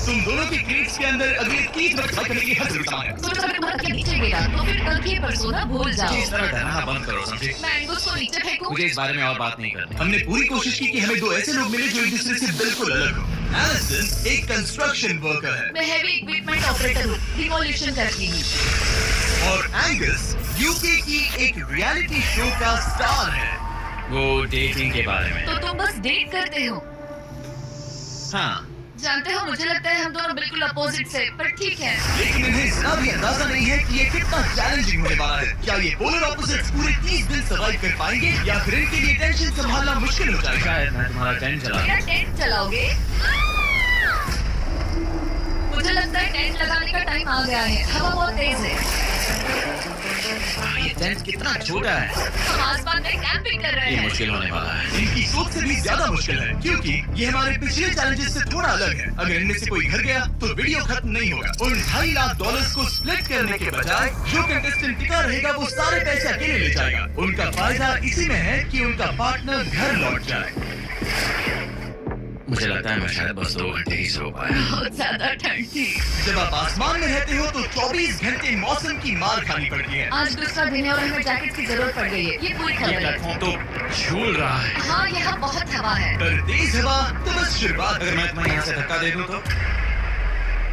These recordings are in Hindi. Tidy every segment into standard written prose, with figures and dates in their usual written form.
तुम दोनों की क्रेट्स के अंदर अगले 30 मिनट खत्म करने की हद जरूर है। सोचो अगर तुम्हारा के नीचे गिरा तो फिर कल की परसों भूल जाओ। इस तरह डराना बंद करो, समझे? मैं एंगस को नीचे फेंकूं? मुझे इस बारे में और बात नहीं करनी। हमने पूरी कोशिश की कि हमें दो ऐसे लोग मिले जो एक दूसरे से बिल्कुल अलग हो। एलिसन एक कंस्ट्रक्शन वर्कर है मैं हेवी इक्विपमेंट ऑपरेटर हूँ, डिमोलिशन करती हूँ। और एंगस यूके की एक रियलिटी शो का स्टार है। वो डेटिंग के बारे में। तो तुम बस डेट करते हो? हाँ, जानते हो मुझे लगता है हम दोनों बिल्कुल अपोजिट से, पर ठीक है। लेकिन इन्हें इतना भी अंदाजा नहीं है कि ये कितना चैलेंजिंग होने वाला है। क्या ये पोलर ऑपोजिट्स पूरे 30 दिन सर्वाइव कर पाएंगे या फिर इनके लिए टेंशन संभालना मुश्किल हो जाएगा? शायद मैं तुम्हारा टेंट चला। क्या टेंट चलाओगे? मुझे लगता है टेंट लगाने का टाइम आ गया है। हवा बहुत तेज है। ये टेंट कितना छोटा है। हम आसमान में कैंपिंग कर रहे ये हैं। मुश्किल होने वाला है। इनकी सोच से भी ज्यादा मुश्किल है, क्योंकि ये हमारे पिछले चैलेंजेस से थोड़ा अलग है। अगर इनमें से कोई घर गया तो वीडियो खत्म नहीं होगा। उन $2.5 लाख को स्प्लिट करने के बजाय जो कंटेस्टेंट टिका रहेगा वो सारे पैसे अकेले ले जाएगा। उनका फायदा इसी में है कि उनका पार्टनर घर लौट जाए। मुझे लगता है मैं शायद बस 2 घंटे ही सो पाया। बहुत ज्यादा ठंड थी। जब आप आसमान में रहते हो तो 24 घंटे मौसम की मार खानी पड़ती है। आज दूसरा दिन है और हमें जैकेट की जरूरत पड़ गई है। ये पूरी खबर है। प्लेटफॉर्म तो झूल रहा है। हाँ, यहाँ बहुत हवा है। पर तेज हवा तो बस शुरुआत। अगर मैं तुम्हें यहाँ से धक्का दे दूँ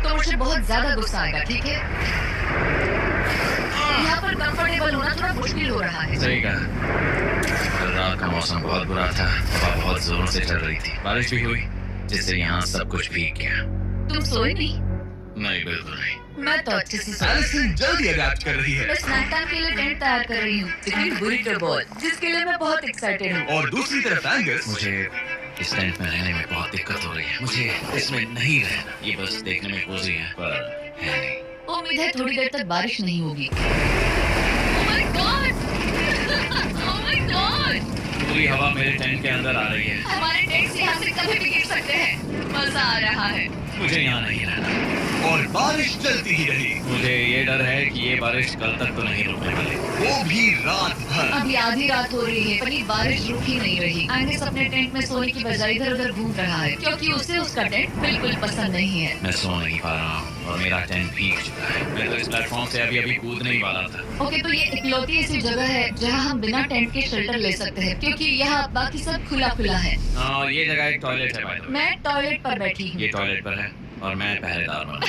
तो मुझे बहुत ज्यादा गुस्सा आएगा, ठीक है? यहाँ पर कंफर्टेबल होना थोड़ा मुश्किल हो रहा है। सही कहा। कल रात का मौसम बहुत बुरा था। हवा बहुत जोरों से चल रही थी। बारिश भी हुई, जिससे यहाँ सब कुछ भीग गया। तुम सोए नहीं? नहीं, बिल्कुल नहीं। मैं तो अच्छे से सोई। एलिसन जल्दी अडैप्ट कर रही है। मैं स्नैक टाइम के लिए टेंट तैयार कर रही हूँ, लेकिन बुरीटो बॉल, जिसके लिए मैं बहुत एक्साइटेड हूँ। और दूसरी तरफ एंगस। मुझे इस टेंट में रहने में बहुत दिक्कत हो रही है। मुझे इसमें नहीं रहना। ये बस देखने में कोजी है, पर है नहीं। उम्मीद है थोड़ी देर तक बारिश नहीं होगी। Oh my God! Oh my God! पूरी हवा मेरे टेंट के अंदर आ रही है। हमारे टेंट यहाँ से कभी भी गिर सकते हैं। मजा आ रहा है। मुझे यहाँ नहीं रहना। और बारिश चलती ही रही। मुझे ये डर है कि ये बारिश कल तक तो नहीं रुकने वाली, वो भी रात भर। अभी आधी रात हो रही है, पर ये बारिश रुक ही नहीं रही। एंगस अपने टेंट में सोने की बजाय इधर उधर घूम रहा है, क्योंकि उसे उसका टेंट बिल्कुल पसंद नहीं है। मैं सो नहीं पा रहा हूँ और मेरा टेंट भीग चुका है। मैं तो इस प्लेटफॉर्म से अभी कूद नहीं पा रहा था। ओके, तो ये इकलौती ऐसी जगह है जहाँ हम बिना टेंट के शेल्टर ले सकते हैं, क्योंकि यहाँ बाकी सब खुला खुला है। और ये जगह एक टॉयलेट है भाई। मैं टॉयलेट पर बैठी हूँ। ये टॉयलेट पर है और मैं पहरेदार हूँ।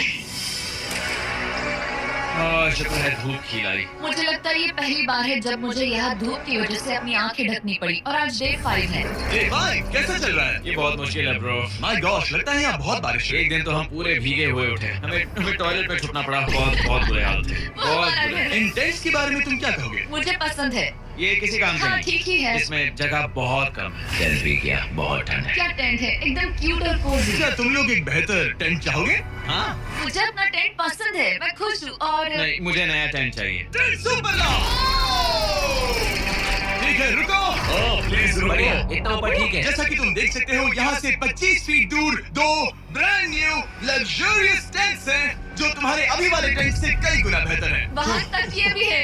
शुक्र है धूप खिलाई। मुझे लगता है ये पहली बार है जब मुझे यहाँ धूप की वजह से अपनी आंखें ढकनी पड़ी, और आज डे 5 है। Day 5 कैसा चल रहा है? ये बहुत मुश्किल है ब्रो। माय गॉश, लगता है यहाँ बहुत बारिश है। एक दिन तो हम पूरे भीगे हुए उठे। हमें टॉयलेट में छुपना पड़ा। बहुत बुरे हाल थे। बहुत। इन टेंट्स के बारे में तुम क्या कहोगे? मुझे पसंद है। ये किसी काम से हाँ, नहीं। ठीक ही है। इसमें जगह बहुत कम है। टेंट भी क्या, बहुत ठंड है। क्या टेंट है, एकदम क्यूट और कोजी। क्या तुम लोग एक बेहतर टेंट चाहोगे? हाँ? मुझे अपना टेंट पसंद है, मैं खुश हूँ। और नहीं, मुझे नया टेंट चाहिए। टेंट सुपर ठीक है, रुको। प्लीज रुको। इतना ऊपर ठीक है। जैसा कि तुम देख सकते हो, यहाँ से 25 फीट दूर 2 ब्रांड न्यू लग्जरियस टेंट्स हैं, जो तुम्हारे अभी वाले टेंट से कई गुना बेहतर हैं। वहाँ तक ये भी है।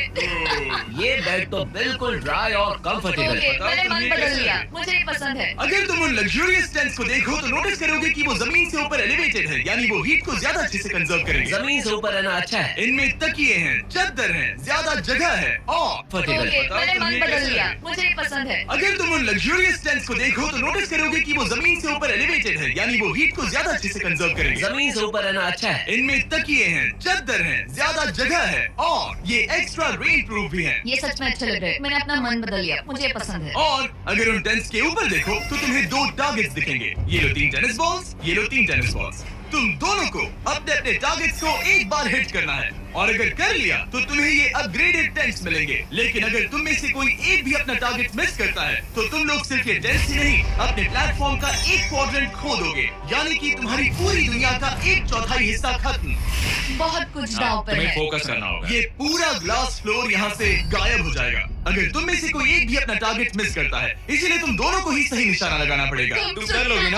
ये बेड तो बिल्कुल ड्राई और कंफर्टेबल ओके, है। मैंने मन बदल लिया, मुझे ये पसंद है। अगर तुम उन लग्जरियस टेंट्स को देखो तो नोटिस करोगे कि वो जमीन से ऊपर एलिवेटेड है, यानी वो हीट को ज्यादा अच्छे से कंजर्व करेंगे। जमीन से ऊपर रहना अच्छा है। इनमें तकिए हैं, चादर हैं, ज्यादा जगह है और ओके, मैंने मन बदल लिया, मुझे ये पसंद है। अगर तुम उन लग्जरियस टेंट्स को देखो तो नोटिस करोगे कि वो जमीन से ऊपर एलिवेटेड है, यानी वो हीट को ज्यादा अच्छे से कंजर्व करेंगे। जमीन से ऊपर रहना अच्छा है। इनमें तकिए हैं, चादर हैं, ज्यादा जगह है और ये एक्स्ट्रा रेन प्रूफ भी हैं। ये सच में अच्छे लग रहे हैं। मैंने अपना मन बदल लिया, मुझे ये पसंद है। और अगर उन टेंट्स के ऊपर देखो तो तुम्हें 2 टारगेट्स दिखेंगे। ये लो 3 टेनिस बॉल्स, ये लो 3 टेनिस बॉल्स। तुम दोनों को अपने अपने टारगेट्स को एक बार हिट करना है, और अगर कर लिया तो तुम्हें ये अपग्रेडेड टेंट्स मिलेंगे। लेकिन अगर तुम में से कोई एक भी अपना टारगेट मिस करता है तो तुम लोग सिर्फ ये टेंट्स ही नहीं, अपने प्लेटफॉर्म का एक क्वाड्रेंट खो दोगे, यानी कि तुम्हारी पूरी दुनिया का 1/4 हिस्सा खत्म। बहुत कुछ दांव पर है। फोकस करना होगा। ये पूरा ग्लास फ्लोर यहाँ से गायब हो जाएगा अगर तुम में से कोई एक भी अपना टारगेट मिस करता है। इसीलिए तुम दोनों को ही सही निशाना लगाना पड़ेगा। तुम कर लोगे ना?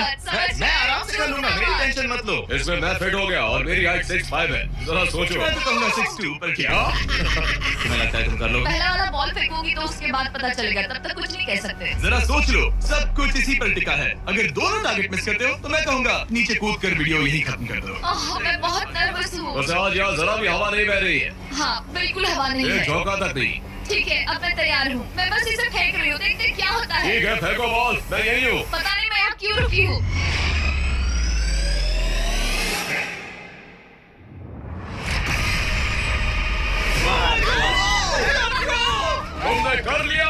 मैं आराम से कर लूंगा, मेरी टेंशन मत लो। इसमें मैं फिट हो गया और मेरी हाइट 6'5" है। जरा सोचो। मैं तो कहूँगा 6'2", पर क्या? तुम्हें लगता है तुम कर लोगे? पहला वाला बॉल फेंकूंगी तो उसके बाद पता चलेगा, तब तक कुछ नहीं कह सकते। जरा सोच लो, सब कुछ इसी पर टिका है। अगर दोनों टारगेट मिस करते हो तो मैं कहूँगा नीचे कूद कर वीडियो यही खत्म कर दो। ओह, मैं बहुत नर्वस हूँ। बस आज यहाँ जरा भी हवा नहीं बह रही है, हाँ, बिल्कुल हवा नहीं एक है। झोंका तक नहीं। ठीक है, अब मैं तैयार हूँ। मैं बस इसे फेंक रही हूँ, देखते क्या होता है। ठीक है, फेंको बॉल, मैं यही हूँ। पता नहीं मैं यहाँ क्यों रुकी हूँ। तुमने कर लिया।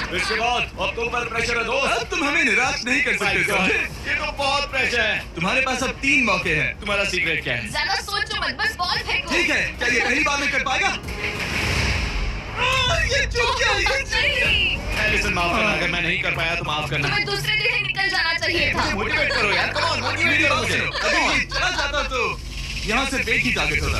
इसके बाद अब तुम पर प्रेशर है दोस्त। अब तुम हमें निराश नहीं कर सकते साहिब। ये तो बहुत प्रेशर है। तुम्हारे पास अब 3 मौके हैं। तुम्हारा सीक्रेट क्या है? ज्यादा सोचो मत, बस बॉल फेंको। ठीक है, क्या ये पहली बार में कर पाएगा? ये चूक गया, ये नहीं, एलिसन, माफ करना, अगर मैं नहीं कर पाया तो माफ करना। तुम्हें दूसरे दिन ही निकल जाना चाहिए था। मोटिवेट करो यार, कम ऑन, मोटिवेट मेरी करो बात मुझे। सुनो, अगर ये चला जाता तो यहाँ से एक ही टारगेट होता।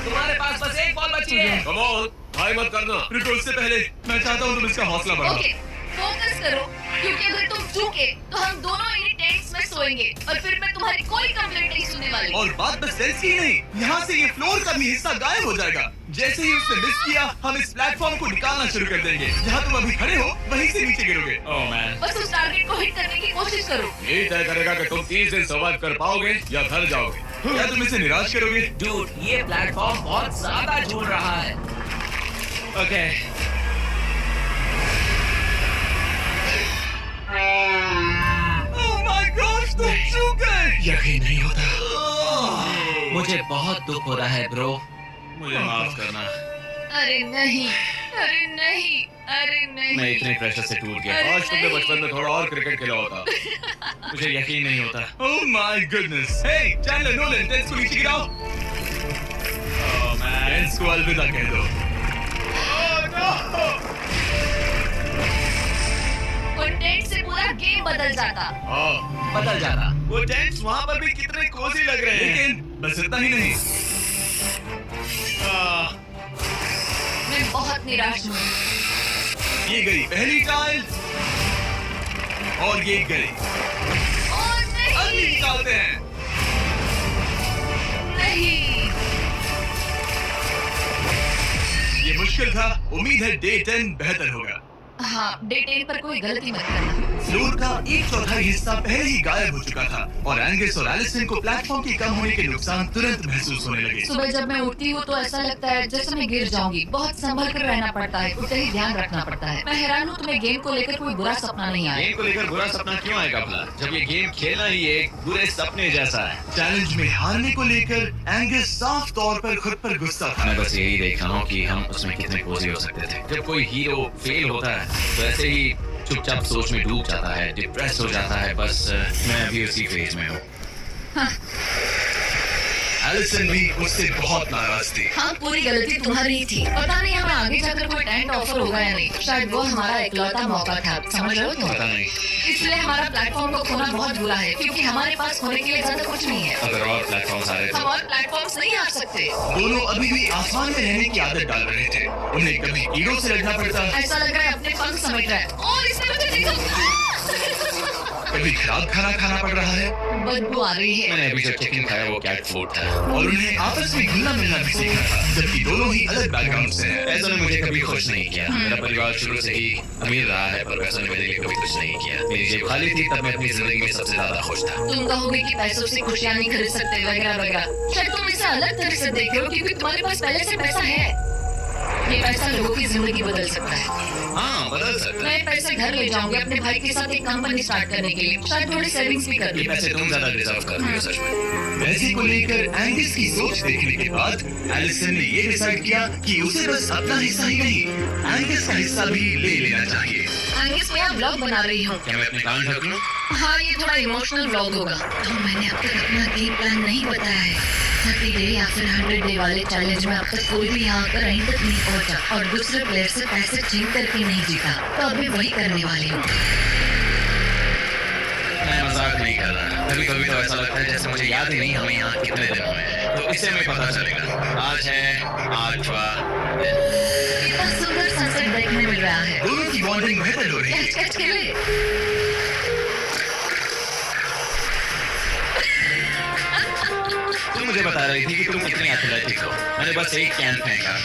तुम्हारे पास बस एक बॉल बची है। कम ऑन, हाई मत करना। रुको, उससे पहले मैं चाहता हूँ तुम इसका हौसला बढ़ाओ। ओके, फोकस करो, क्योंकि अगर तुम चूके तो हम दोनों इन्हीं टेंट्स में सोएंगे और फिर मैं तुम्हारी कोई कंप्लेंट नहीं सुनने वाली। और बात बस सेल्स की ही नहीं, यहाँ से ये फ्लोर का भी हिस्सा गायब हो जाएगा। जैसे ही उसने मिस किया, हम इस प्लेटफॉर्म को निकालना शुरू कर देंगे। जहाँ तुम अभी खड़े हो, वहीं से नीचे गिरोगे। ओह मैन, बस उस टारगेट को हिट करने की कोशिश करो। यही तय करेगा कि तुम 30 दिन सर्वाइव कर पाओगे या घर जाओगे। क्या तुम इसे निराश करोगे? डूड, ये प्लेटफॉर्म बहुत ज्यादा झूल रहा है। ओके, Oh my gosh, तुम चूक गए। यकीन नहीं होता। मुझे बहुत दुख हो रहा है ब्रो। मुझे माफ करना, अरे नहीं, अरे नहीं, अरे नहीं। मैं इतने प्रेशर से टूट गया। अरे आज तुमने नहीं। बचपन में थोड़ा और क्रिकेट खेला होता। मुझे यकीन नहीं होता। Oh my goodness. Hey, Chandler, Nolan, tents को नीचे गिराओ। ओह मैन, टेंस को अलविदा कह दो। वो टेंट से पूरा गेम बदल जाता। बदल जाता। वो टेंट्स वहाँ पर भी कितने कोजी लग रहे हैं। लेकिन बस इतना ही नहीं, मैं बहुत निराश हूँ। ये गई पहली टाइल और ये गई। ओह अगली नहीं, निकालते हैं। नहीं। ये मुश्किल था, उम्मीद है डे 10 बेहतर होगा। हाँ, डे 10 पर कोई गलती मत करना। फ्लोर का 1/4 हिस्सा पहले ही गायब हो चुका था और एंगस और एलिसन को प्लेटफॉर्म के कम होने के नुकसान तुरंत महसूस होने लगे। सुबह जब मैं उठती हूँ तो ऐसा लगता है जैसे मैं गिर जाऊंगी। बहुत संभल कर रहना पड़ता है, उसे ही ध्यान रखना पड़ता है। मैं हैरान हूँ तुम्हें गेम को लेकर कोई बुरा सपना नहीं आया। गेम को लेकर बुरा सपना क्यों आएगा भला, जब ये गेम खेलना ही एक बुरे सपने जैसा है। चैलेंज में हारने को लेकर एंगस साफ तौर पर खुद पर गुस्सा था। मैं बस यही देख रहा हूँ कि हम उसमें कितने कोजी हो सकते थे। जब कोई हीरो फेल होता है तो ऐसे ही चुपचाप सोच में डूब जाता है, डिप्रेस हो जाता है। बस मैं अभी उसी फेज में हूँ। एलिसन भी उससे बहुत नाराज थी। हाँ, पूरी गलती तुम्हारी ही थी। पता नहीं हमें आगे जाकर कोई टेंट ऑफर होगा या नहीं। शायद वो हमारा इकलौता मौका था, समझ रहे हो तुम? पता नहीं, इसलिए हमारा प्लेटफॉर्म को खोना बहुत बुरा है, क्योंकि हमारे पास खोने के लिए ज्यादा कुछ नहीं है। अगर और प्लेटफॉर्म आ रहे हम थे। और प्लेटफॉर्म्स नहीं आ सकते। दोनों अभी भी आसमान में रहने की आदत डाल रहे थे। उन्हें कभी कीड़ों से लड़ना पड़ता, ऐसा लग रहा है अपने पंख समेट रहा है। और इसने मुझे देखो, कभी खराब खाना खाना पड़ रहा है बदबू आ रही है। मैंने अभी जो चिकन खाया वो कैट फूड था। और उन्हें आपस में घुलना मिलना भी सीखना था, जबकि दोनों ही अलग बैकग्राउंड से हैं। ऐसा ने मुझे कभी खुश नहीं किया। मेरा परिवार शुरू से ही अमीर रहा है, पर वैसा ने मेरे लिए कभी कुछ नहीं किया। मेरी जेब खाली थी तब मैं अपनी जिंदगी में सबसे ज्यादा खुश था। तुम कहोगे कि पैसों से खुशियाँ नहीं खरीद सकते वगैरह वगैरह। शायद तुम इसे अलग तरह से देख रहे हो, क्योंकि तुम्हारे पास पहले से पैसा है। ये पैसा लोगों की जिंदगी बदल सकता है। हाँ, बदल सकता है। मैं पैसे घर ले जाऊंगी अपने भाई के साथ एक कंपनी स्टार्ट करने के लिए। शायद थोड़ी सेविंग्स भी कर ये लूं। पैसे तुम ज्यादा डिजर्व करती हो सच में। पैसे को लेकर एंगस की सोच देखने के बाद एलिसन ने ये डिसाइड किया कि उसे बस अपना हिस्सा ही नहीं, एंगस का हिस्सा भी ले लेना चाहिए। आगे से मैं ब्लॉग बना रही हूँ। क्या मैं अपने कान ढक लूं? हाँ, ये थोड़ा इमोशनल व्लॉग होगा। तो मैंने अब तक अपना गेम प्लान नहीं बताया है। 30 डे या फिर 100 डे वाले चैलेंज में अब तक कोई भी यहाँ कर एंड तक नहीं पहुँचा और दूसरे प्लेयर से पैसे छीन करके नहीं जीता। तो अभी वही करने वाली हूँ। मैं मजाक नहीं कर रहा। कभी कभी तो ऐसा लगता है जैसे मुझे याद ही नहीं हमें यहाँ कितने दिन हुए हैं। तो इससे हमें पता चलेगा। आज है 8वां दिन। कितना सुंदर सनसेट देखने मिल रहा है। दोनों की बॉन्डिंग बेहतर हो रही है। कैच कैच खेले। तुम मुझे बता रही थी कि तुम कितनी एथलेटिक हो। मैंने बस एक कैन फेंका,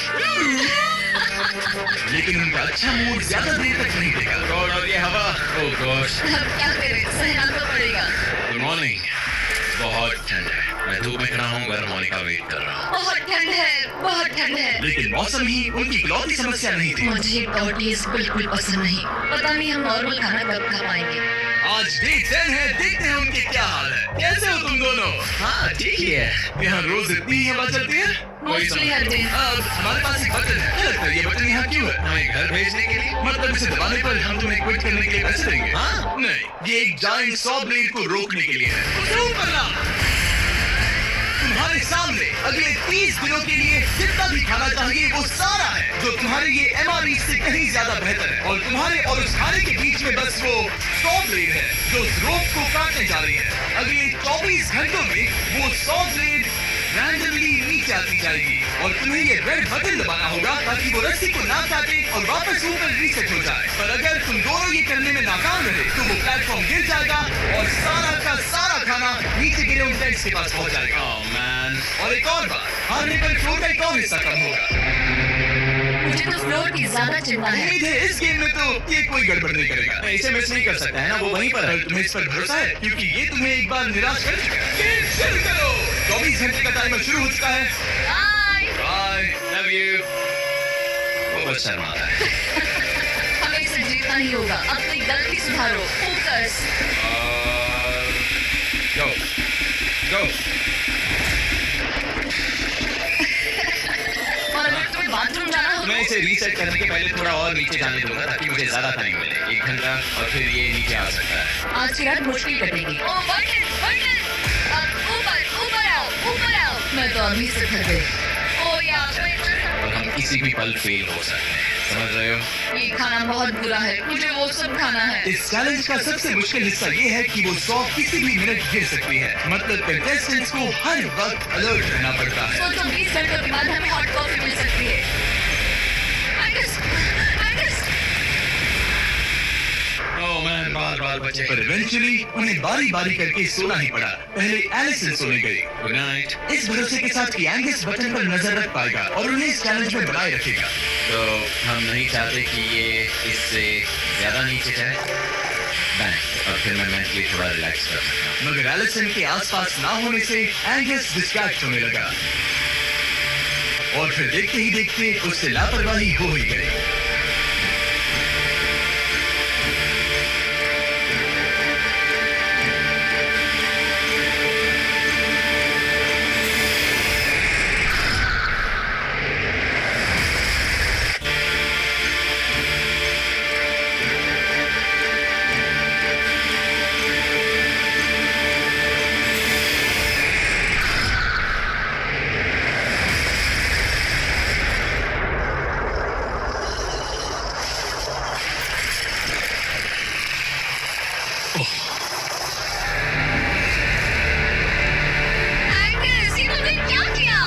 लेकिन उनका अच्छा मूड ज्यादा देर तक नहीं टिका। गॉड, और ये हवा, ओह गॉश। अब क्या करें, सहना तो पड़ेगा। Good morning. बहुत ठंड है, मैं धूप में खड़ा हूँ, गर्म होने का वेट कर रहा हूँ। बहुत ठंड है, बहुत ठंड है। लेकिन मौसम ही उनकी इकलौती समस्या नहीं थी। मुझे टॉर्टीज बिल्कुल पसंद नहीं। पता नहीं हम नॉर्मल खाना कब खा पाएंगे। आज डे 10 है, देखते हैं उनके क्या हाल है। कैसे हो तुम दोनों? हाँ ठीक ही है। यहाँ रोज इतनी ही हवा चलती है? मोस्टली हर दिन। अब हमारे पास एक बटन है। क्या लगता है ये बटन यहाँ क्यों है? हमें घर भेजने के लिए? मतलब इसे दबाने पर हम तुम्हें क्विट करने के लिए पैसे देंगे? हाँ? नहीं, ये एक जायंट सॉ ब्लेड को रोकने के लिए है। क्यों करना? तुम्हारे सामने अगले 30 दिनों के लिए जितना भी खाना चाहिए वो सारा है, जो तुम्हारे ये MRE से कहीं ज्यादा बेहतर है। और तुम्हारे और उस खाने के बीच में बस वो सॉ ब्लेड है जो उस रोप को काटने जा रही है। अगले 24 घंटों में वो सॉ ब्लेड रैंडमली नीचे आती जाएगी और तुम्हें ये रेड बटन दबाना होगा ताकि वो रस्सी को ना काटे और वापस ऊपर रीसेट हो जाए। पर अगर तुम दोनों ये करने में नाकाम रहे तो वो प्लेटफॉर्म गिर जाएगा और सारा का सारा खाना नीचे गिरे उन टेंट्स के पास पहुंच जाएगा। Oh man. और एक और बात, हारने पर फ्लोर का एक और हिस्सा कम होगा। मुझे तो फ्लोर की ज्यादा चिंता है। उम्मीद है इस गेम में तो ये कोई गड़बड़ नहीं करेगा। मैं इसे मिस नहीं कर सकता है ना, वो वहीं पर है। पर तुम्हें इस पर भरोसा है क्योंकि ये तुम्हें एक बार निराश कर चुका है। गेम शुरू करो। 24 घंटे का टाइमर शुरू हो चुका है। बाय। बाय। Love you. वो बस शर्माता है। हमें इसे जीतना ही होगा। अपनी गलती सुधारो। फोकस। गो गो। और अगर तुम्हें बाथरूम जाना हो मैं इसे रीसेट करने के पहले थोड़ा और नीचे जाने दूंगा ताकि मुझे ज्यादा टाइम मिले। 1 घंटा और फिर ये नीचे आ सकता है। आज की रात मुश्किल कटेगी। ओ बटन बटन। अब ऊपर ऊपर आओ, ऊपर आओ। मैं तो अभी से थक गई। ओ यार, और हम किसी भी पल फेल हो सकते हैं, समझ रहे हो? ये खाना बहुत बुरा है। मुझे वो सब खाना है। इस चैलेंज का सबसे मुश्किल हिस्सा ये है कि वो सॉ किसी भी मिनट गिर सकती है। मतलब कंटेस्टेंट्स को हर वक्त अलर्ट रहना पड़ता है। सोचो 20 घंटों के बाद हमें हॉट कॉफी मिल सकती है। एंगस, ओह मैन, बार बचे। पर इवेंचुअली उन्हें बारी बारी करके सोना ही पड़ा। पहले एलिसन सोने गई, गुड नाइट। इस भरोसे के साथ कि एंगस बटन पर नजर रख पाएगा और उन्हें इस चैलेंज में बनाए रखेगा। तो हम नहीं चाहते कि ये इससे ज्यादा नीचे जाए। बैंक, और फिर मैं मेंटली थोड़ा रिलैक्स कर सकता हूँ। मगर एलिसन के आसपास ना होने से एंगस डिस्ट्रैक्ट होने लगा और फिर देखते ही देखते उससे लापरवाही हो ही गई। एंगस, ये तुमने क्या किया?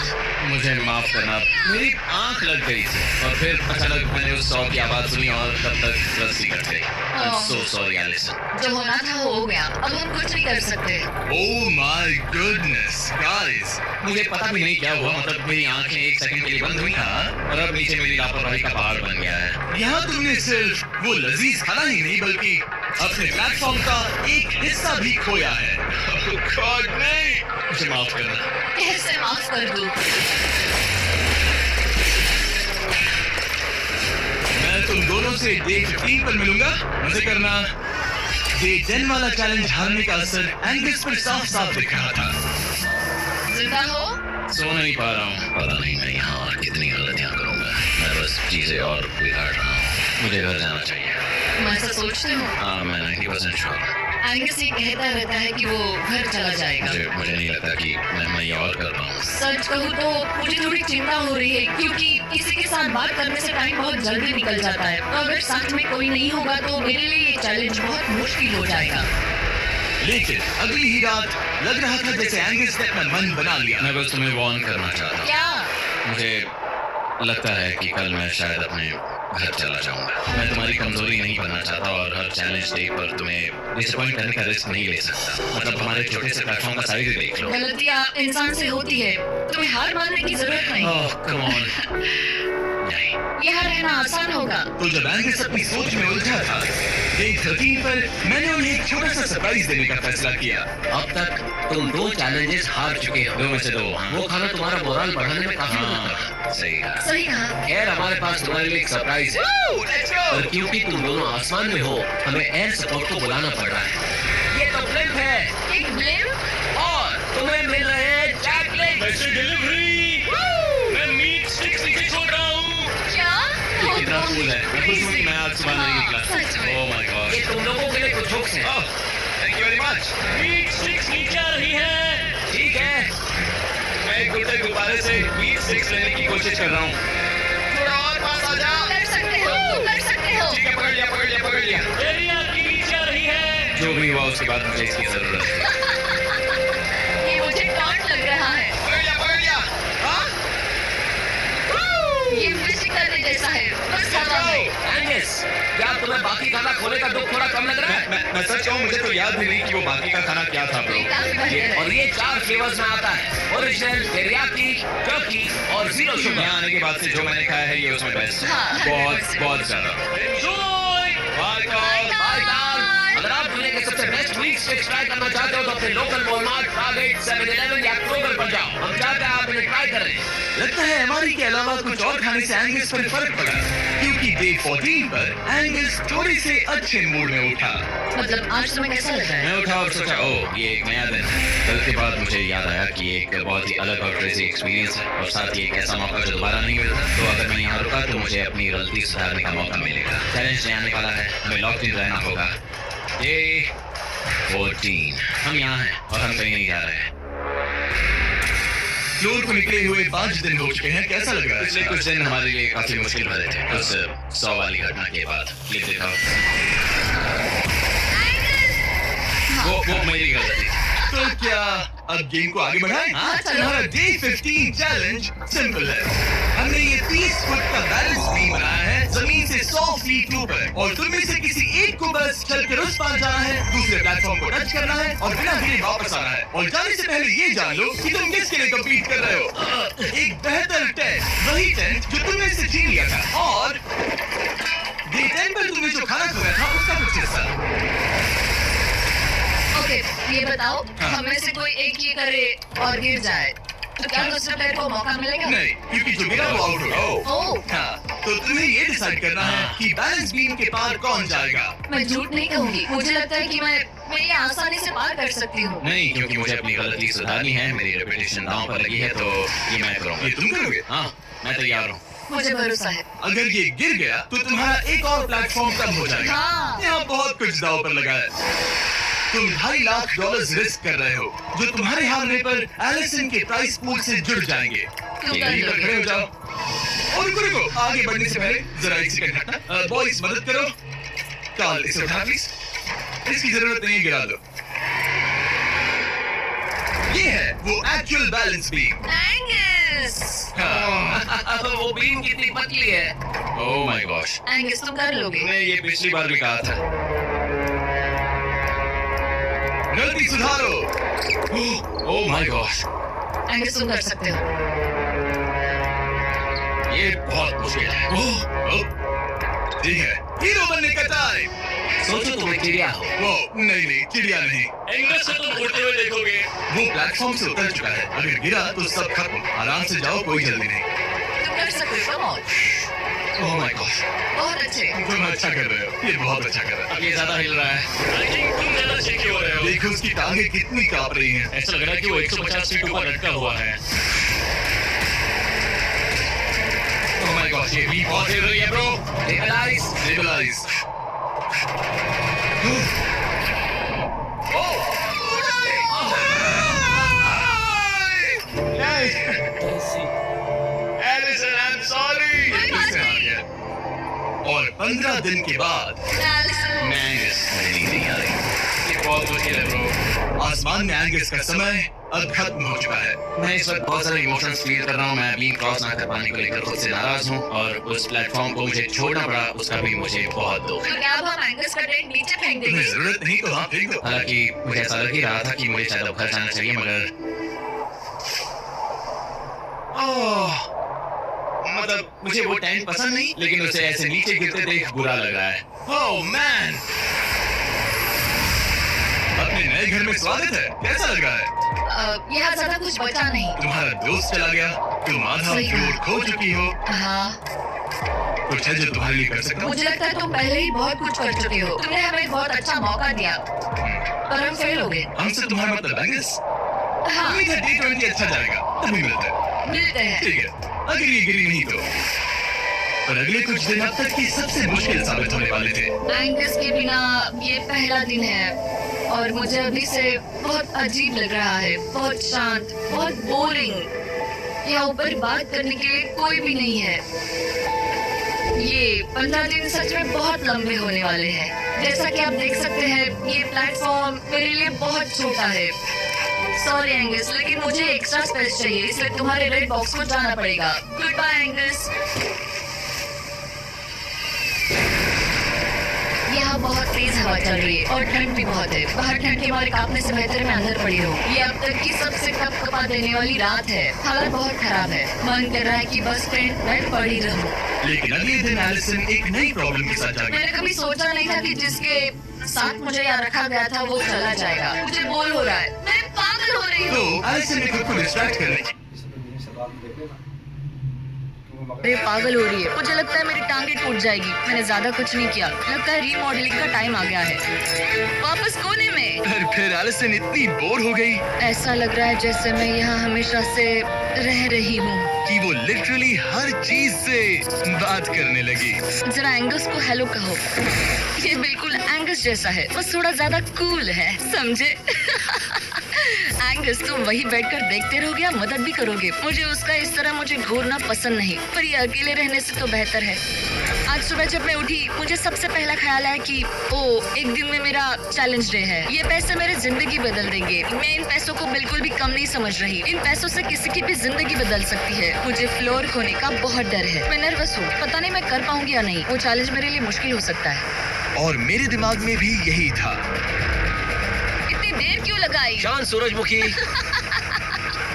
मुझे माफ करना, मेरी आंख लग गई थी और फिर अचानक मैंने उस सॉ की आवाज सुनी और तब तक रस्सी कट गई। I'm so sorry, Alison। जो होना था वो हो गया। अब हम कुछ नहीं कर सकते। Oh my goodness, guys! मुझे पता भी नहीं क्या हुआ, मतलब मेरी आंखें 1 सेकंड के लिए बंद हुई और अब नीचे मेरी लापरवाही का पहाड़ बन गया है। यहाँ तुमने सिर्फ वो लजीज खाना ही नहीं बल्कि अपने प्लेटफॉर्म का एक हिस्सा भी खोया है। Oh God, नहीं! मुझे माफ करना। कैसे माफ कर दूं? मैं तुम दोनों से डे 15 पर मिलूंगा। मजे करना। डे 10 वाला चैलेंज हारने का असर एंगस पर साफ साफ दिख रहा था। जिंदा हो? सो नहीं पा रहा हूँ। पता नहीं मैं यहाँ और कितनी गलतियाँ करूँगा। मैं बस चीजें और बिगाड़ रहा हूँ। मुझे घर जाना चाहिए। मैं ऐसा सोचती हूँ। हाँ, मैं 90% श्योर। एंगस ये कहता रहता है कि वो घर चला जाएगा। मुझे नहीं लगता कि मैं ये और कर पाऊँ। सच कहूँ तो मुझे थोड़ी चिंता हो रही है क्योंकि किसी के साथ बात करने से टाइम बहुत जल्दी निकल जाता है। तो अगर साथ में कोई नहीं होगा तो मेरे लिए ये चैलेंज बहुत मुश्किल हो जाएगा। लेकिन अगली ही रात लग रहा था जैसे एंगस ने अपना मन बना लिया। मैं बस तुम्हें वार्न करना चाहता हूँ। क्या? मुझे लगता है कि कल मैं शायद अपने घर चला जाऊंगा। मैं तुम्हारी कमजोरी नहीं बनना चाहता और हर चैलेंज डे पर तुम्हें डिसअपॉइंट करने का रिस्क नहीं ले सकता। मतलब हमारे छोटे से प्लेटफॉर्म का साइज देख लो। गलतियाँ इंसान से होती है, तुम्हें हार मानने की जरूरत नहीं। ओह कम ऑन। नहीं, यहाँ रहना आसान होगा। तो जब एंगस अपनी सोच में उलझा था, डे 13 पर मैंने उन्हें एक छोटा सा सरप्राइज देने का फैसला किया। अब तक तुम 2 चैलेंजेस हार चुके हो। 2 में से 2। वो खाना तुम्हारा मोरल बढ़ाने में काफी मदद करता। सही कहा। सही कहा। खैर हमारे पास तुम्हारे लिए एक सरप्राइज है। और क्योंकि तुम दोनों आसमान में हो, हमें एयर सपोर्ट को बुलाना पड़ रहा है। ये तो ब्लिम्प है। एक ब्लिम्प? और तुम्हें मिल रहे हैं जैकलिन। डिलीवरी। मैं मीट स्टिक्स नीचे छोड़ रहा हूँ। क्या? ये कितना कूल है। मैं खुश हूँ कि मैं आज सुबह नहीं निकला। सच में? Oh my god. ये तुम लोगों के लिए कुछ हुक्स हैं। Oh thank you very much. Meat sticks नीचे आ रही है। ठीक है, मैं एक गुड्डे गुब्बारे से मीट स्टिक्स लेने की कोशिश कर रहा हूँ। थोड़ा और पास आ जा। कर सकते हो, तुम कर सकते हो। ठीक है, पकड़ लिया पकड़ लिया पकड़ लिया। एरिया की नीचे आ रही है। जो भी हुआ उसके बाद मुझे इसकी जरूरत है। ये मुझे टॉन्ट लग रहा है। पकड़ लिया पकड़ लिया। हाँ? ये फिशिंग करने जैसा है, बस हवा में। एंगस, क्या तुम्हें बाकी खाना खोने का दुख थोड़ा कम लग रहा है? मैं सच कहूँ, मुझे तो याद भी नहीं कि वो बाकी का खाना क्या था ब्रो। ये काफी बढ़िया और है। ये 4 फ्लेवर्स में आता है। ओरिजिनल, टेरियाकी, टर्की और जीरो शुगर। यहाँ आने के बाद से जो मैंने खाया है ये उसमें बेस्ट है। हाँ, बहुत 100%। बहुत ज्यादा। एंजॉय। Bye call. बाय टाल। अगर आप दुनिया के सबसे बेस्ट वीक स्टिक्स ट्राई करना चाहते हो तो अपने लोकल वॉलमार्ट, टारगेट, 7-Eleven या क्रोगर पर जाओ। हम चाहते हैं आप इन्हें ट्राई करें। लगता है एमआरई के अलावा कुछ और खाने से एंगस पर फर्क पड़ा, क्योंकि डे 14 पर एंगस थोड़े से अच्छे मूड में उठा। मतलब आज तुम्हें कैसा लग रहा है? मैं उठा और सोचा, ओह ये एक नया दिन है। कल के बाद मुझे याद आया कि ये एक बहुत ही अलग और क्रेजी एक्सपीरियंस है और साथ ही एक ऐसा मौका जो दोबारा नहीं मिलता। तो अगर मैं यहाँ रुका तो मुझे अपनी गलती सुधारने का मौका मिलेगा। चैलेंज नया आने वाला है, हमें लॉक्ड इन रहना होगा। डे 14 हम यहाँ हैं और हम कहीं नहीं जा रहे हैं। फ्लोर को निकले हुए 5 दिन हो चुके हैं, कैसा लग रहा है? पिछले कुछ दिन हमारे लिए काफी मुश्किल भरे थे। उस 100 वाली घटना के बाद क्लिप दिखाओ। वो मेरी गलती। तो क्या अब गेम को आगे बढ़ाएं? हाँ, चलो। हमारा डे 15 चैलेंज सिंपल है। हमने ये 30 फुट का बैलेंस बीम बनाया है जमीन से 100 फीट ऊपर, और तुम में से किसी एक को बस चलकर उस पार जाना है, दूसरे प्लेटफॉर्म को टच करना है और बिना गिरे वापस आना है। और जाने से पहले ये जान लो कि तुम किसके लिए कम्पीट कर रहे हो। एक बेहतर टेंट, वही टेंट जो तुमने से छीन लिया था, और डे 10 पर तुमने जो खाना खाया था उसका कुछ हिस्सा। ओके, ये बताओ, हाँ। हमें से कोई एक ही करे और गिर जाए तो क्या दूसरे प्लेयर को मौका मिलेगा? नहीं, क्योंकि जो गिरा वो आउट होगा। ओह, हाँ, तो तुम्हें ये डिसाइड करना है कि बैलेंस बीम के पार कौन जाएगा। मैं झूठ नहीं कहूंगी, मुझे लगता है कि मैं ये आसानी से पार कर सकती हूँ। नहीं, क्योंकि मुझे अपनी गलती सुधारनी है। मेरी रेपुटेशन दांव पर लगी है, तो ये मैं करूँगा। ये तुम करोगे? हाँ, मैं तैयार हूँ। मुझे भरोसा है। अगर ये गिर गया तो तुम्हारा एक और प्लेटफॉर्म कम हो जाएगा। हाँ। यहाँ बहुत कुछ दांव पर लगा है। तुम $2.5 लाख रिस्क कर रहे हो, जो तुम्हारे हारने पर एलिसन के प्राइस पूल से जुड़ जाएंगे। तुम कर यहीं पर लोगे। खड़े हो जाओ। और रुको, आगे बढ़ने से पहले जरा एक सेकंड हटना। बॉयज मदद करो। कॉल इसे उठा प्लीज। इसकी जरूरत नहीं है, गिरा दो। ये है वो एक्चुअल बैलेंस बीम। एंगस, हाँ। वो बीम कितनी पतली है। ओह माय गॉश, एंगस तुम कर लोगे। मैं ये पिछली बार भी कहा था। गलती सुधारो। ओह माय गॉश, एंगस तुम कर सकते हो। ये बहुत मुश्किल है। ठीक है, हीरो बनने का टाइम। सोचो तुम एक चिड़िया हो। वो नहीं, चिड़िया नहीं। एंगस से तुम उड़ते हुए देखोगे। वो प्लेटफॉर्म से उतर चुका है, अगर गिरा तो सब खत्म। आराम से जाओ, कोई जल्दी नहीं। तुम कर सकते हो, come on. Oh my gosh, बहुत अच्छे। तुम अच्छा कर रहे हो, ये बहुत अच्छा कर रहा है। अब ये ज्यादा हिल रहा है। आई थिंक तुम ज्यादा सीखे हो रहे हो। देखो उसकी टांगे कितनी कांप रही हैं। ऐसा लग रहा है कि वो 150 फीट ऊपर लटका हुआ है। ओह माय गॉड, ये भी बहुत हिल रही है bro. Stabilise. Alison, I am sorry. कोई बात नहीं। और 15 दिन के बाद एलिसन, मैं मुझे नींद नहीं आ रही। ये बहुत मुश्किल है ब्रो। आसमान में एंगस का समय अब खत्म हो चुका है। मैं इस वक्त बहुत सारे इमोशंस फील कर रहा हूँ। मैं बीम क्रॉस ना कर पाने को लेकर खुद से नाराज हूँ और उस प्लेटफॉर्म को मुझे छोड़ना पड़ा, उसका भी मुझे बहुत दुख है। तो क्या अब हम एंगस का टेंट नीचे फेंक तुम्हें देंगे? जरूरत नहीं तो हाँ फेंक दो। हालांकि मुझे ऐसा लग ही रहा था कि मुझे शायद अब घर जाना चाहिए, मगर मतलब मुझे वो टेंट पसंद नहीं, लेकिन उसे ऐसे नीचे गिरते देख बुरा लग रहा है। ओह मैन, अपने नए घर में स्वागत है। कैसा लग रहा है? यहाँ ज्यादा कुछ बचा नहीं। तुम्हारा दोस्त चला गया, तुम आधा सही फ्लोर कहा। खो चुकी हो। हाँ, कुछ है जो तुम्हारे लिए कर सकता हूँ? मुझे लगता है तुम पहले ही बहुत कुछ कर चुके हो। तुमने हमें एक बहुत अच्छा मौका दिया, पर हम फेल हो गए। हमसे तुम्हारा मतलब एंगस? हाँ, उम्मीद है D20 अच्छा जाएगा, तभी मिलते हैं। मिलते हैं। ठीक है, अगर ये गिरी नहीं तो। पर अगले कुछ दिन अब तक की सबसे मुश्किल साबित होने वाले थे। एंगस के बिना ये पहला दिन है और मुझे अभी से बहुत अजीब लग रहा है, बहुत शांत, बहुत बोरिंग। यहाँ ऊपर बात करने के लिए कोई भी नहीं है। ये 15 दिन सच में बहुत लंबे होने वाले हैं। जैसा कि आप देख सकते हैं, ये प्लेटफॉर्म मेरे लिए बहुत छोटा है। सॉरी एंगस, लेकिन मुझे एक्स्ट्रा स्पेस चाहिए, इसलिए तुम्हारे रेड बॉक्स को जाना पड़ेगा। Good bye Angus. यहाँ बहुत तेज हवा चल रही है और ठंड भी बहुत है। बाहर ठंड के मारे कांपने से बेहतर मैं अंदर पड़ी हूँ। ये अब तक की सबसे कपकपा देने वाली रात है। हालत बहुत खराब है। मन कर रहा है कि बस टेंट में पड़ी रहूं। लेकिन अगले दिन एलिसन एक नई प्रॉब्लम के साथ जागी। मैंने कभी सोचा नहीं था कि जिसके साथ मुझे यहाँ रखा गया था वो चला जाएगा। मुझे बोर हो रहा है, मैं पागल हो रही हूँ। तो एलिसन ने खुद को डिस्ट्रैक्ट करने की मैं पागल हो रही है। मुझे लगता है मेरी टांगे टूट जाएगी। मैंने ज्यादा कुछ नहीं किया। लगता है रीमॉडलिंग का टाइम आ गया है। वापस कोने में। पर फिर एलिसन इतनी बोर हो गई ऐसा लग रहा है जैसे मैं यहाँ हमेशा से रह रही हूँ। कि वो लिटरली हर चीज से बात करने लगी। जरा एंगस को हेलो कहो। ये बिल्कुल एंगस जैसा है, बस थोड़ा ज्यादा कूल है, समझे? एंगस, तुम वही बैठकर देखते रहोगे या मदद भी करोगे? मुझे उसका इस तरह मुझे घूरना पसंद नहीं, पर ये अकेले रहने से तो बेहतर है। आज सुबह जब मैं उठी, मुझे सबसे पहला ख्याल आया कि एक दिन में मेरा चैलेंज डे है। ये पैसे मेरी जिंदगी बदल देंगे। मैं इन पैसों को बिल्कुल भी कम नहीं समझ रही। इन पैसों से किसी की भी जिंदगी बदल सकती है। मुझे फ्लोर खोने का बहुत डर है। मैं नर्वस हूँ, पता नहीं मैं कर पाऊंगी या नहीं। वो चैलेंज मेरे लिए मुश्किल हो सकता है। और मेरे दिमाग में भी यही था। इतनी देर क्यों लगाई? शान सूरजमुखी,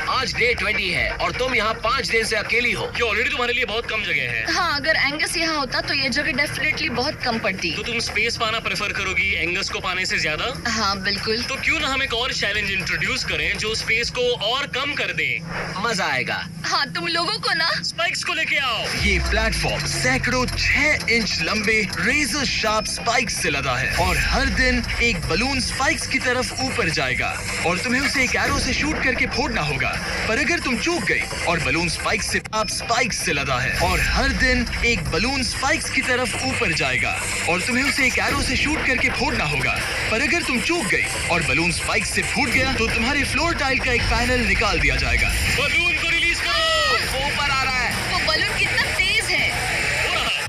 आज डे 20 है और तुम यहाँ 5 दिन से अकेली हो। ये ऑलरेडी तुम्हारे लिए बहुत कम जगह है। हाँ, अगर एंगस यहाँ होता तो ये जगह डेफिनेटली बहुत कम पड़ती। तो तुम स्पेस पाना प्रेफर करोगी एंगस को पाने से ज्यादा? हाँ बिल्कुल। तो क्यों ना हम एक और चैलेंज इंट्रोड्यूस करें जो स्पेस को और कम कर दे। मजा आएगा। हाँ, तुम लोगों को ना स्पाइक्स को लेके आओ। ये प्लेटफॉर्म सैकड़ों 6 इंच लंबे रेजर शार्प स्पाइक्स से लदा है और हर दिन एक बलून स्पाइक्स की तरफ ऊपर जाएगा और तुम्हें उसे एक एरो से शूट करके फोड़ना होगा। पर अगर तुम चूक गई और बलून स्पाइक्स से लदा है और हर दिन एक बलून स्पाइक्स की तरफ ऊपर जाएगा और तुम्हें उसे एक एरो से शूट करके फोड़ना होगा। पर अगर तुम चूक गई और बलून स्पाइक्स से फूट गया तो तुम्हारे फ्लोर टाइल का एक पैनल निकाल दिया जाएगा। बलून को रिलीज करो। वो ऊपर आ रहा है। वो बलून कितना तेज है। हो रहा है।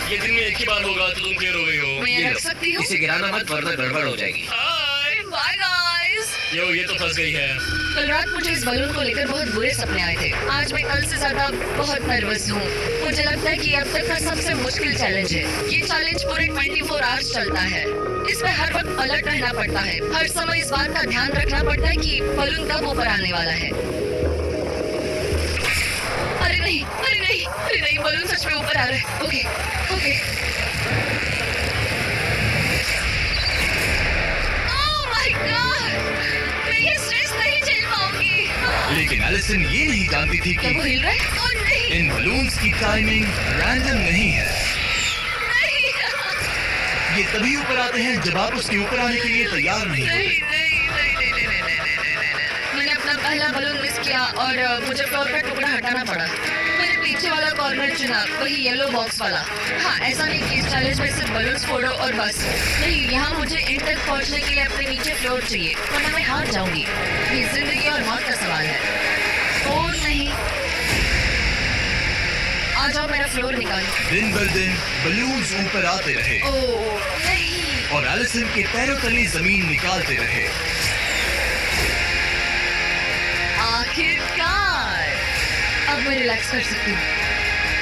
ये दिन में एक ही बार होगा तो तुम क्लियर हो गई हो। मैं रख सकती हूँ? इसे गिराना मत वरना गड़बड़ हो जाएगी। हाय। Bye guys. ये तो फंस गई है। कल रात मुझे इस बलून को लेकर बहुत बुरे सपने आए थे। आज मैं कल से ज्यादा बहुत नर्वस हूँ। मुझे लगता है कि अब तक का सबसे मुश्किल चैलेंज है। ये चैलेंज पूरे 24 आवर्स चलता है। इसमें हर वक्त अलर्ट रहना पड़ता है। हर समय इस बात का ध्यान रखना पड़ता है कि बलून कब ऊपर आने वाला है। अरे नहीं, अरे नहीं, अरे नहीं, बलून सच में ऊपर आ रहा है। Okay, okay. Oh my God, मैं ये स्ट्रेस नहीं झेल पाऊंगी। लेकिन जानती थी क्या कि वो हिल रहा है? ओह नहीं, इन बलून्स की टाइमिंग रैंडम नहीं है। नहीं, ये तभी ऊपर आते हैं जब आप उसके ऊपर आने के लिए तैयार नहीं नहीं, होते। मैंने अपना पहला बलून मिस किया और मुझे फ्लोर का टुकड़ा हटाना पड़ा। मैंने पीछे वाला कॉर्नर चुना, वही येलो बॉक्स वाला। हाँ, ऐसा नहीं कि इस चैलेंज में सिर्फ बलून्स फोड़ो और बस। नहीं, यहाँ मुझे एंड तक पहुँचने के लिए अपने नीचे फ्लोर चाहिए, वरना मैं हार जाऊंगी। ये जिंदगी और मौत का सवाल है। और नहीं, आ जाओ, मेरा फ्लोर निकालो। दिन बर दिन बलून्स ऊपर आते रहे ओह नहीं, और एलिसन के पैरों तले जमीन निकालते रहे। आखिरकार अब मैं रिलैक्स कर सकती हूँ।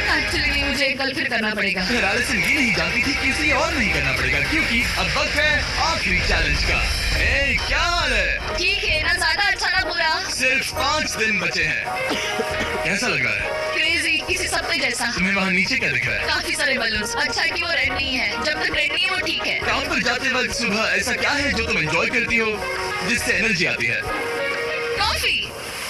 एक्चुअली नहीं, मुझे कल फिर करना पड़ेगा। फिर एलिसन ये नहीं जानती थी कि उसे और नहीं करना पड़ेगा, क्योंकि अब वक्त है आखिरी चैलेंज का। ए, क्या हाल है? ठीक है, ना ज्यादा अच्छा ना बुरा। सिर्फ 5 दिन बचे हैं। कैसा लग रहा है? क्रेजी, किसी सपने जैसा। तुम्हें वहाँ नीचे क्या दिख रहा है? काफी सारे बलून्स। अच्छा है कि वो रेड नहीं है। जब तक रेड नहीं है वो ठीक है। काम पर जाते वक्त सुबह ऐसा क्या है जो तुम एंजॉय करती हो, जिससे एनर्जी आती है? कॉफी,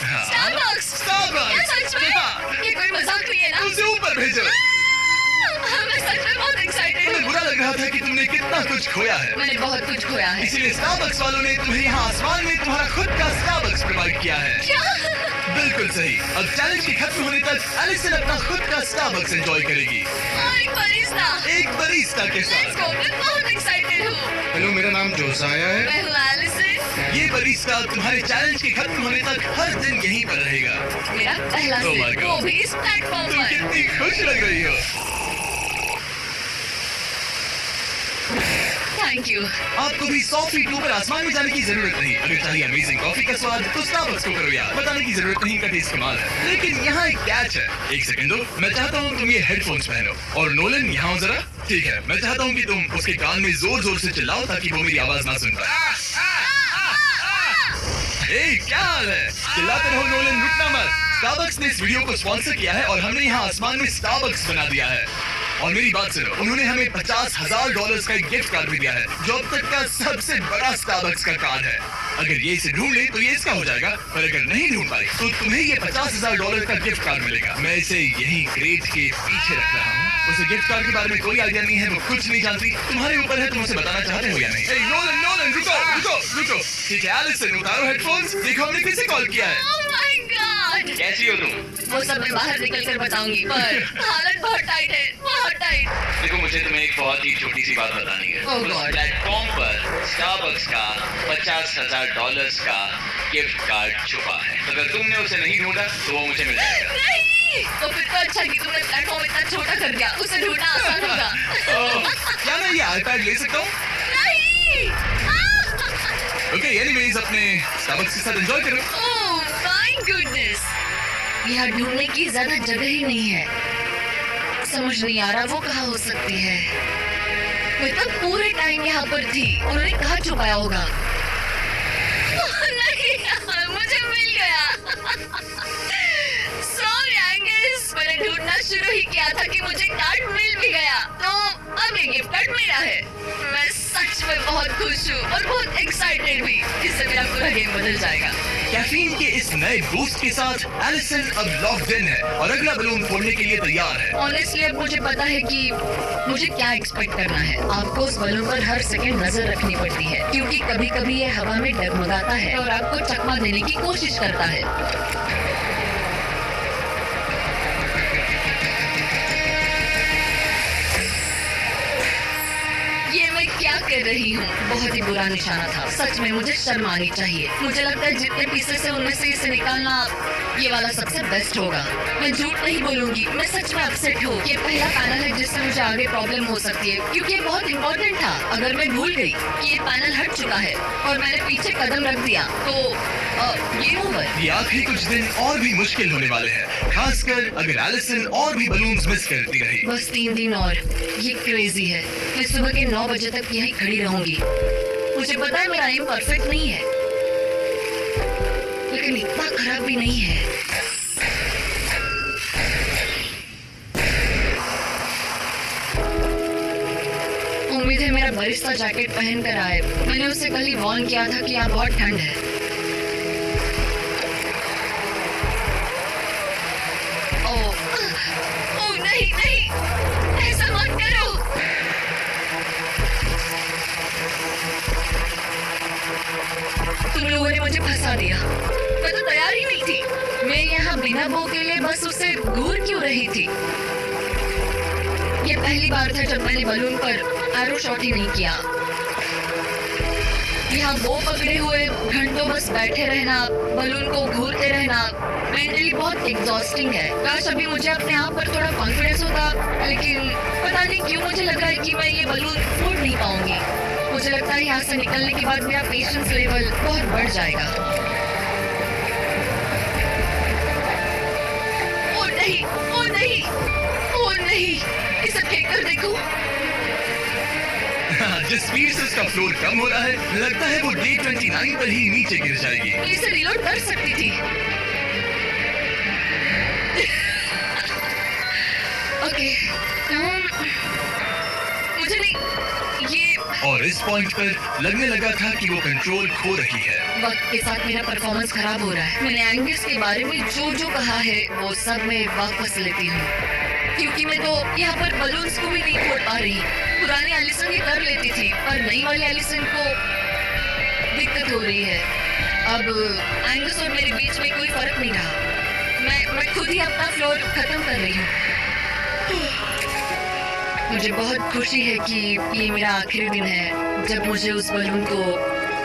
हाँ। स्टारबक्स। Starbucks! क्या सच में? हाँ। ये कोई मजाक नहीं है ना? उसे ऊपर भेजो। मैं सच में बहुत एक्साइटेड तुम्हें हूँ। बुरा लग रहा था कि तुमने कितना कुछ खोया है, मैंने बहुत कुछ खोया है। इसीलिए स्टारबक्स वालों ने तुम्हें यहाँ आसमान में तुम्हारा खुद का स्टारबक्स प्रोवाइड किया है। क्या? बिल्कुल सही। अब चैलेंज के खत्म होने तक एलिसन अपना खुद का स्टारबक्स एंजॉय करेगी, और एक बरिस्ता। एक बरिस्ता के लेट्स साथ। गो, मैं बहुत एक्साइटेड हूँ। हेलो, मेरा नाम जोसाया है। मैं हूँ एलिसन। ये बरिस्ता तुम्हारे चैलेंज के खत्म होने तक हर दिन यहीं पर रहेगा। मेरा पहला Oh my सीट, God. वो भी इस प्लेटफॉर्म तुम पर। कितनी खुश लग रही हो। Thank you. आपको भी 100 फीट ऊपर आसमान में जाने की जरूरत नहीं। अगर चाहिए अमेजिंग कॉफी का स्वाद तो स्टारबक्स को करो यार। बताने की जरूरत नहीं, का टेस्ट कमाल है। लेकिन यहाँ एक कैच है। एक सेकंड दो, मैं चाहता हूँ तुम ये हेडफोन्स पहनो। और नोलन यहाँ हो जरा। ठीक है, मैं चाहता हूँ कि तुम उसके कान में जोर जोर से चिल्लाओ ताकि वो मेरी आवाज ना सुन पाए। ए, क्या हाल है? चिल्लाते रहो नोलन, रुकना मत। स्टारबक्स ने इस वीडियो को स्पॉन्सर किया है और हमने यहाँ आसमान में स्टारबक्स बना दिया है। और मेरी बात सुनो, उन्होंने हमें $50,000 का एक गिफ्ट कार्ड भी दिया है, जो अब तक का सबसे बड़ा स्टारबक्स का कार्ड है। अगर ये इसे ढूंढ ले तो ये इसका हो जाएगा, पर अगर नहीं ढूंढ पाए तो तुम्हें ये $50,000 का गिफ्ट कार्ड मिलेगा। मैं इसे यही क्रेट के पीछे रख रहा हूँ। उसे गिफ्ट कार्ड के बारे में कोई आइडिया नहीं है, वो कुछ नहीं जानती। तुम्हारे ऊपर है, तुम उसे बताना चाहते हो या नहीं। ए, नोलन, नोलन, रुको, रुको, रुको। ठीक है एलिसन, उतारो हेडफोन्स। देखो हमने किसे कॉल किया है। Oh my God! कैसी हो तुम? वो सब मैं बाहर निकल कर बताऊंगी, पर हालत बहुत टाइट है, बहुत टाइट। देखो, मुझे तुम्हें एक बहुत ही छोटी सी बात बतानी है। Oh उस God. प्लेटफॉर्म पर स्टारबक्स का $50,000 का गिफ्ट कार्ड छुपा है। अगर तुमने उसे नहीं ढूंढा तो वो मुझे मिल जाएगा। नहीं, तो फिर तो अच्छा कि तुमने प्लेटफॉर्म इतना छोटा कर दिया, उसे ढूंढना आसान होगा। ओह, क्या मैं ये आईपैड ले सकता हूँ? नहीं! ओके, एनीवेज अपने स्टारबक्स के साथ एंजॉय करो। Oh my goodness! यहाँ ढूंढने की ज्यादा जगह ही नहीं है। समझ नहीं आ रहा वो कहाँ हो सकती है। मैं तो पूरे टाइम यहाँ पर थी, उन्होंने कहाँ छुपाया होगा। नहीं, मुझे मिल गया। Sorry Angus, मैंने ढूंढना शुरू ही किया था कि मुझे कार्ड मिल भी गया, तो अब ये गिफ्ट कार्ड मेरा है। मैं सच में बहुत खुश हूँ और बहुत एक्साइटेड भी। इससे मेरा पूरा गेम बदल जाएगा। कैफीन के इस नए बूस्ट के साथ एलिसन अब लॉक्ड इन है और अगला बलून फोड़ने के लिए तैयार है। ऑनेस्टली अब मुझे पता है कि मुझे क्या एक्सपेक्ट करना है। आपको उस बलून पर हर सेकंड नजर रखनी पड़ती है, क्योंकि कभी कभी ये हवा में डगमगाता है और आपको चकमा देने की कोशिश करता है। ये मैं क्या कर रही हूँ? बहुत ही बुरा निशाना था। सच में मुझे शर्म आनी चाहिए। मुझे लगता है जितने पीसेस है उनमें से इसे निकालना ये वाला सबसे बेस्ट होगा। मैं झूठ नहीं बोलूंगी, मैं सच में अपसेट हूँ। ये पहला पैनल है जिससे मुझे आगे प्रॉब्लम हो सकती है, क्योंकि ये बहुत इंपॉर्टेंट था। अगर मैं भूल गई कि ये पैनल हट चुका है और मैंने पीछे कदम रख दिया तो ये ओवर। ये आखिरी कुछ दिन और भी मुश्किल होने वाले हैं, खासकर अगर एलिसन और भी बलून्स मिस करती रही। बस 3 दिन और। ये क्रेजी है। मैं सुबह के 9 बजे तक यहीं खड़ी रहूंगी। मुझे पता है मेरा एम परफेक्ट नहीं है, लेकिन इतना खराब भी नहीं है। उम्मीद है मेरा बरिस्ता जैकेट पहन कर आए। मैंने उसे कल ही वॉर्न किया था कि यहाँ बहुत ठंड है। तुम लोगों ने मुझे फंसा दिया। मैं तो तैयार ही नहीं थी। मैं यहाँ बिना बो के लिए बस उससे घूर क्यों रही थी? ये पहली बार था जब मैंने बलून पर एरो शॉट ही नहीं किया। यहाँ बो पकड़े हुए घंटों बस बैठे रहना, बलून को घूरते रहना मेंटली बहुत एग्जॉस्टिंग है। काश अभी मुझे अपने आप पर थोड़ा कॉन्फिडेंस होता, लेकिन पता नहीं क्यों मुझे लग रहा है कि मैं ये बलून फोड़ नहीं पाऊंगी। मुझे लगता है यहाँ से निकलने के बाद मेरा पेशेंस लेवल बहुत बढ़ जाएगा। ओ नहीं, ओ नहीं, ओ नहीं, इसे फेंक कर देखो। जिस स्पीड से उसका फ्लोर कम हो रहा है, लगता है वो डे 29 पर ही नीचे गिर जाएगी। इसे रिलोड कर सकती थी। ओके, मुझे नहीं ये। और इस पॉइंट पर लगने लगा था कि वो कंट्रोल खो रही है। वक्त के साथ मेरा परफॉर्मेंस खराब हो रहा है। मैंने एंगस के बारे में जो कहा है वो सब मैं वापस लेती हूँ, क्योंकि मैं तो यहाँ पर बलून्स को भी नहीं फोड़ पा रही। पुरानी एलिसन ये कर लेती थी, पर नई वाली एलिसन को दिक्कत हो रही है। अब एंगस और मेरे बीच में कोई फर्क नहीं रहा। मैं खुद ही अपना फ्लोर खत्म कर रही हूँ। मुझे बहुत खुशी है कि ये मेरा आखिरी दिन है जब मुझे उस बलून को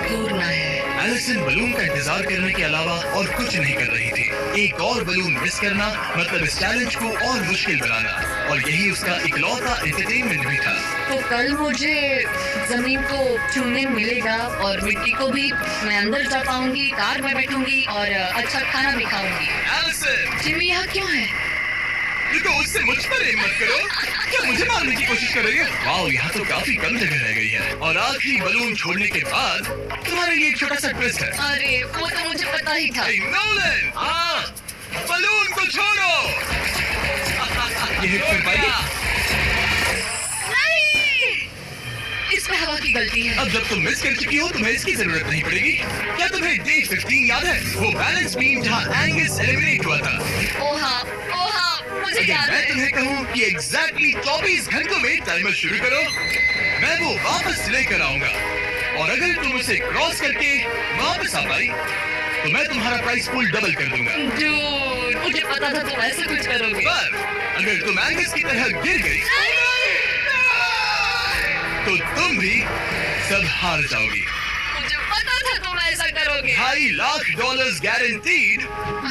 घूरना है। एलिसन बलून का इंतजार करने के अलावा और कुछ नहीं कर रही थी। एक और बलून मिस करना मतलब इस चैलेंज को और मुश्किल बनाना, और यही उसका इकलौता एंटरटेनमेंट भी था। तो कल मुझे जमीन को छूने मिलेगा और मिट्टी को भी। मैं अंदर जा पाऊंगी, कार में बैठूंगी और अच्छा खाना भी खाऊंगी। एलिसन, जिमी यहाँ क्यों है? देखो, उससे मुझ पर एम मत करो। क्या मुझे मारने की कोशिश कर रही है? वाओ, यहाँ तो काफी कम जगह रह गई है। और आखिरी बलून छोड़ने के बाद तुम्हारे लिए एक छोटा सा ट्विस्ट है। अरे वो तो मुझे पता ही था। Hey, Nolan! हाँ, बलून को छोड़ो। ये हिट कर पाएगी? नहीं, इसमें हवा की गलती है। अब जब तुम मिस कर चुकी हो, तुम्हें इसकी जरूरत नहीं पड़ेगी। क्या तुम्हें डे 15 याद है? वो बैलेंस बीम जहाँ एंगस एलिमिनेट हुआ था। ओ हाँ, मुझे अगर याद मैं है। तुम्हें कहूँ कि एग्जैक्टली 24 घंटों में टाइमर शुरू करो, मैं वो वापस लेकर आऊंगा। और अगर तुम उसे क्रॉस करके वापस आ पाई, तो मैं तुम्हारा प्राइस पूल डबल कर दूंगा। Dude, मुझे पता था तुम ऐसे कुछ करोगे। पर अगर तुम एंगस की तरह गिर गई, तो तुम भी सब हार जाओगी। मुझे पता था तुम ऐसा करोगे। $2.5 लाख गारंटीड,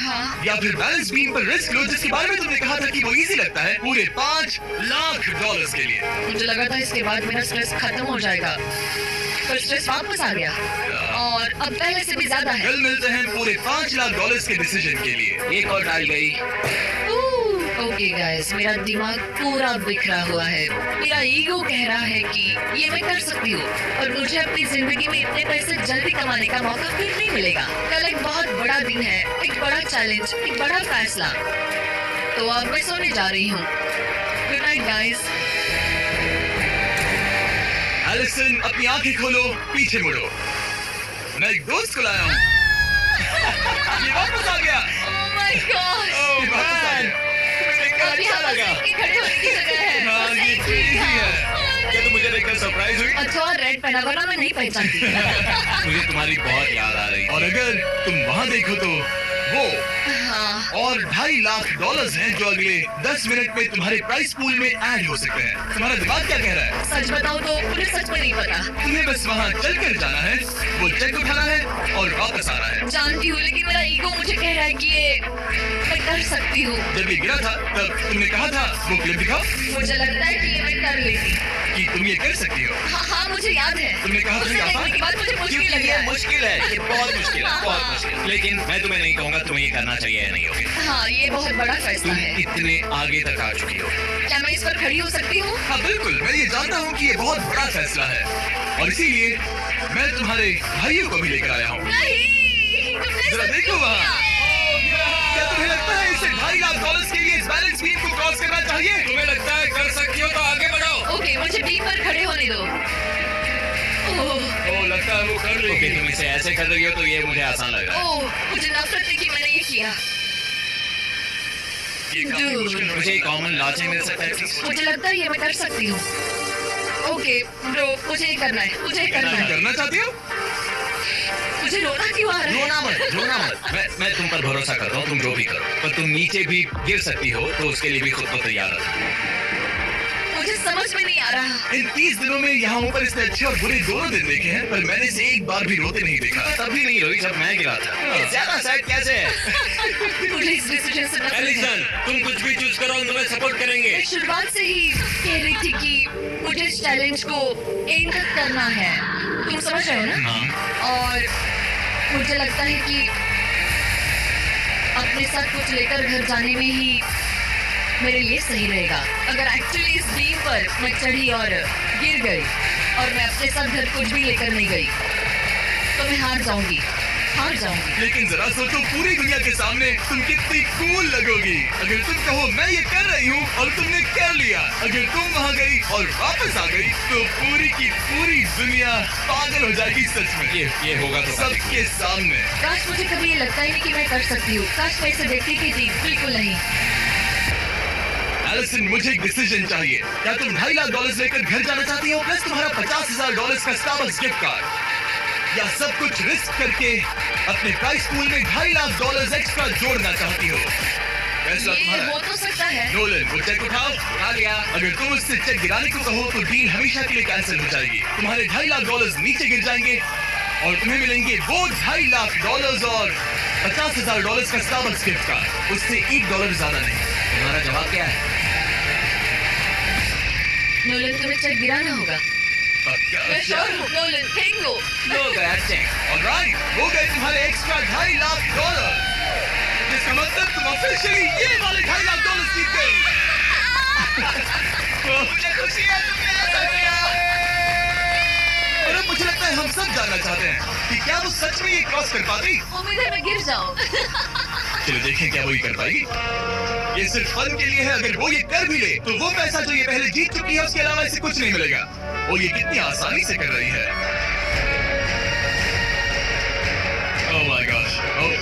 हाँ, या फिर बैलेंस बीम पर रिस्क लो, जिसके बारे में तुमने कहा था कि वो इजी लगता है, पूरे $5 लाख के लिए। मुझे लगा था इसके बाद मेरा स्ट्रेस खत्म हो जाएगा, पर स्ट्रेस वापस आ गया और अब पहले से भी ज्यादा है। कल मिलते हैं पूरे $5 लाख के डिसीजन के लिए। एक और डाल गई। ओके गाइस, मेरा दिमाग पूरा बिखरा हुआ है। मेरा ईगो कह रहा है कि ये मैं कर सकती हूँ और मुझे अपनी जिंदगी में इतने पैसे जल्दी कमाने का मौका फिर नहीं मिलेगा। कल एक बहुत बड़ा दिन है, एक बड़ा चैलेंज, एक बड़ा फैसला। तो अब मैं सोने जा रही हूँ। Good night guys. एलिसन, अपनी आंखें खोलो, पीछे मुड़ो। मैं एक दोस्त को लाया हूँ। ये वापस आ गया। ओह माय गॉड, ये वापस आ गया। अब यहाँ बस इनके खड़े होने की जगह है। हाँ, बस ये एक ही crazy था। है। क्या तुम मुझे देखकर सरप्राइज हुई? अच्छा, और रेड पहना, वरना मैं नहीं पहचानती। मुझे तुम्हारी बहुत याद आ रही और अगर तुम वहाँ देखो तो वो हाँ, और $2.5 लाख हैं जो अगले 10 मिनट में तुम्हारे प्राइस पूल में ऐड हो सकते हैं। तुम्हारा दिमाग क्या कह रहा है? सच बताऊं तो मुझे सच में नहीं पता। तुम्हें बस वहाँ चल कर जाना है, वो चेक उठाना है और वापस आना है। जानती हूँ, लेकिन मेरा ईगो मुझे कह रहा है कि ये मैं कर सकती हूँ। जब ये गिरा था तब तुमने कहा था, वो क्लिप दिखाओ, मुझे लगता है कि ये मैं कर लेती। कि तुम ये कर सकती हो। हाँ हाँ, मुझे याद है। तुमने कहा था उसे ये आसान देखने के बाद मुझे मुश्किल लग रहा है। मुश्किल है, ये बहुत मुश्किल है, बहुत मुश्किल। लेकिन मैं तुम्हें नहीं कहूंगा तुम्हें ये करना चाहिए या नहीं। ओके, हाँ, ये बहुत बड़ा फैसला तुम है। इतने आगे तक आ चुकी हो। क्या मैं इस पर खड़ी हो सकती हूँ? हाँ बिल्कुल, मैं ये जानता हूँ कि ये बहुत बड़ा फैसला है और इसीलिए मैं तुम्हारे भाइयों को भी लेकर आया हूँ। नहीं, तुमने जरा सच देखो क्यों वहाँ। किया? क्या तुम्हें लगता है इसे $2.5 लाख के लिए इस बैलेंस बीम को क्रॉस करना चाहिए? तुम्हें लगता है कर सकती हो तो आगे बढ़ो। ओके, मुझे बीम पर खड़े होने दो। ओह, ओ, लगता है वो कर ओके, लेगी। तुम इसे ऐसे कर रही हो तो ये मुझे आसान लग रहा है। ओह, मुझे नफरत थी कि मैंने ये किया। ये काफी Dude. मुश्किल है। मुझे कॉमन लॉजिक मिल सकता है प्लीज? मुझे लगता है ये मैं कर सकती हूँ। ओके ब्रो, मुझे ये करना है, मुझे ये करना है। करना चाहती हो? मुझे रोना क्यों आ रहा है? रोना मत। मैं तुम पर भरोसा करता हूँ, तुम जो भी करो, पर तुम नीचे भी गिर सकती हो, तो उसके लिए भी खुद को तैयार रखो। मुझे समझ में नहीं आ रहा। इन 30 दिनों में यहाँ ऊपर इसने अच्छे और बुरे दोनों दिन देखे हैं, पर मैंने इसे एक बार भी रोते नहीं देखा। तभी नहीं रोई जब मैं गिरा था। ये ज्यादा सैड कैसे है? मुझे इस डिसीजन से नफरत है। एलिसन, तुम कुछ भी चूज करो, हम तुम्हें सपोर्ट करेंगे। मैं शुरुआत से ही कह रही थी कि मुझे इस चैलेंज को एंड तक करना है। तुम समझ रहे हो ना? हाँ। और मुझे लगता है कि अपने साथ कुछ लेकर घर जाने में ही मेरे लिए सही रहेगा। अगर एक्चुअली इस बीम पर मैं चढ़ी और गिर गई और मैं अपने साथ घर कुछ भी लेकर नहीं गई, तो मैं हार जाऊंगी। लेकिन जरा सोचो, पूरी दुनिया के सामने तुम कितनी कूल लगोगी अगर तुम कहो मैं ये कर रही हूँ और तुमने कर लिया। अगर तुम वहाँ गई और वापस आ गई तो पूरी की पूरी दुनिया पागल हो जाएगी। सच में ये होगा तो सबके सामने। काश मुझे कभी ये लगता ही नहीं कि मैं कर सकती हूँ। काश मैं इसे देखती थी। बिल्कुल नहीं। एलिसन, मुझे एक डिसीजन चाहिए। क्या तुम $2.5 लाख लेकर घर जाना चाहती हो प्लस तुम्हारा $50,000 का स्टारबक्स गिफ्ट कार्ड, या सब कुछ रिस्क करके अपने प्राइस पूल में $2.5 लाख एक्स्ट्रा जोड़ना चाहती हो? फैसला ये तुम्हारा हो है। तो सकता है। नोलन, वो चेक उठाओ। उठा लिया। अगर तुम उससे चेक गिराने को कहो तो डील हमेशा के लिए कैंसिल हो जाएगी। तुम्हारे $2.5 लाख नीचे गिर जाएंगे और तुम्हें मिलेंगे वो $2.5 लाख और $50,000 का स्टारबक्स गिफ्ट कार्ड। उससे $1 ज्यादा नहीं। तुम्हारा जवाब क्या है? नोलन, तुम्हें चेक गिराना होगा। मैं श्योर हूँ। नोलन, फेंक लो। लो गया चेक। ऑलराइट, हो गए तुम्हारे एक्स्ट्रा $2.5 लाख। जिसका मतलब तुम ऑफिशियली ये वाले $2.5 लाख जीत गई। मुझे खुशी है तुमने ऐसा किया। और अब मुझे लगता है हम सब जानना चाहते हैं कि क्या वो सच में ये क्रॉस कर पाती। उम्मीद है मैं गिर जाऊँ। चलो देखें क्या वो ये कर पाएगी। ये सिर्फ फन के लिए है। अगर वो ये कर भी ले तो वो पैसा जो ये पहले जीत चुकी है उसके अलावा इसे कुछ नहीं मिलेगा। वो ये कितनी आसानी से कर रही है। ओह माय गॉड। ओह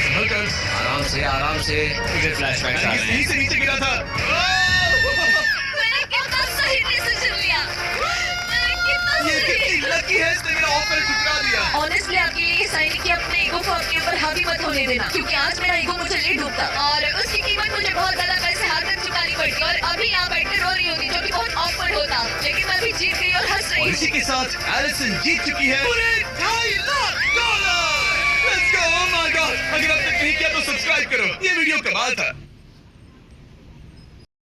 संभल कर। आराम से मुझे फ्लैशबैक आ रहे हैं। यहीं से नीचे गिरा था। मैंने कितना सही डिसीजन लिया। ये कितनी लकी है, इसने मेरा ऑफर ठुकरा दिया। ऑनेस्टली आपके लिए ये साइन कि अपने ईगो को अपने ऊपर हावी मत होने देना, क्योंकि आज मेरा ईगो मुझे ले डूबता और उसकी कीमत मुझे बहुत ज्यादा पैसे हार कर चुकानी पड़ती और अभी यहाँ बैठकर रो रही होती, जो कि बहुत ऑकवर्ड होता। लेकिन मैं भी जीत गई और हंस रही और हूँ। इसी के साथ एलिसन जीत चुकी है पूरे $2.5 lakh. Let's go. Oh my God, अगर अब तक नहीं किया तो सब्सक्राइब करो। ये वीडियो कमाल था।